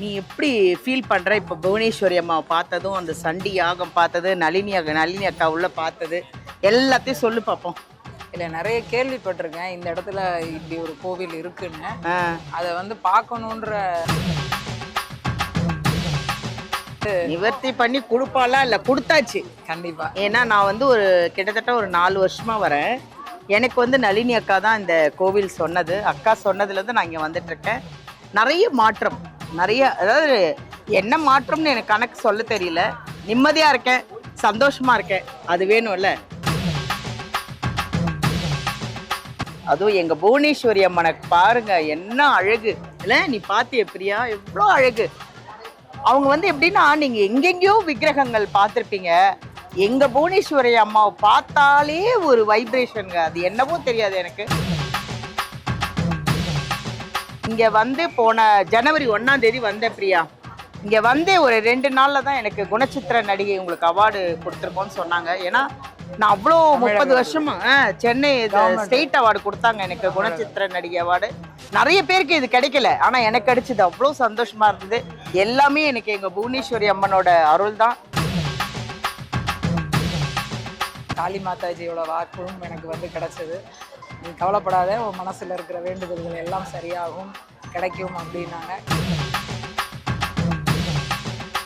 நீ எப்படி ஃபீல் பண்ற இப்போ புவனேஸ்வரி அம்மாவை பார்த்ததும், அந்த சண்டி யாகம் பார்த்தது, நளினி அக்கா உள்ள பார்த்தது எல்லாத்தையும் சொல்லு பார்ப்போம். இல்லை, நிறைய கேள்விப்பட்டிருக்கேன் இந்த இடத்துல இப்படி ஒரு கோவில் இருக்குன்னு. ஆ, அதை வந்து பார்க்கணுன்ற நிவர்த்தி பண்ணி கொடுப்பாளா இல்லை கொடுத்தாச்சு. கண்டிப்பா. ஏன்னா நான் வந்து ஒரு கிட்டத்தட்ட ஒரு 4 வருஷமா வரேன். எனக்கு வந்து நளினி அக்கா தான் இந்த கோவில் சொன்னது. அக்கா சொன்னதுலேருந்து நான் இங்கே வந்துட்டு இருக்கேன். நிறைய மாற்றம், நிறைய, அதாவது என்ன மாற்றம்னு எனக்கு கணக்கு சொல்ல தெரியல. நிம்மதியாக இருக்கேன், சந்தோஷமா இருக்கேன். அது வேணும்ல. அதுவும் எங்க புவனேஸ்வரி அம்மனை பாருங்க, என்ன அழகு இல்ல. நீ பாத்திய பிரியா, எவ்வளோ அழகு. அவங்க வந்து எப்படின்னா, நீங்க எங்கெங்கயோ விக்கிரகங்கள் பார்த்துருப்பீங்க. எங்க புவனேஸ்வரி அம்மாவை பார்த்தாலே ஒரு வைப்ரேஷனுங்க. அது என்னவோ தெரியாது எனக்கு. இங்க வந்து போன ஜனவரி 1ஆம் தேதி வந்த பிரியா. இங்க வந்து ஒரு 2 நாள்ல தான் எனக்கு குணச்சித்திர நடிகை உங்களுக்கு அவார்டு கொடுத்துருக்கோன்னு சொன்னாங்க. ஏன்னா நான் அவ்வளோ 30 வருஷமா சென்னை ஸ்டேட் அவார்டு கொடுத்தாங்க எனக்கு, குணச்சித்திர நடிகை அவார்டு. நிறைய பேருக்கு இது கிடைக்கல, ஆனா எனக்கு கிடைச்சது. அவ்வளோ சந்தோஷமா இருந்தது. எல்லாமே எனக்கு எங்க புவனேஸ்வரி அம்மனோட அருள் தான். காளி மாதாஜியோட வாக்கும் எனக்கு வந்து கிடைச்சது. நீ கவலைப்படாத, உன் மனசுல இருக்கிற வேண்டுதல்கள் எல்லாம் சரியாகும், கிடைக்கும் அப்படின்னாங்க.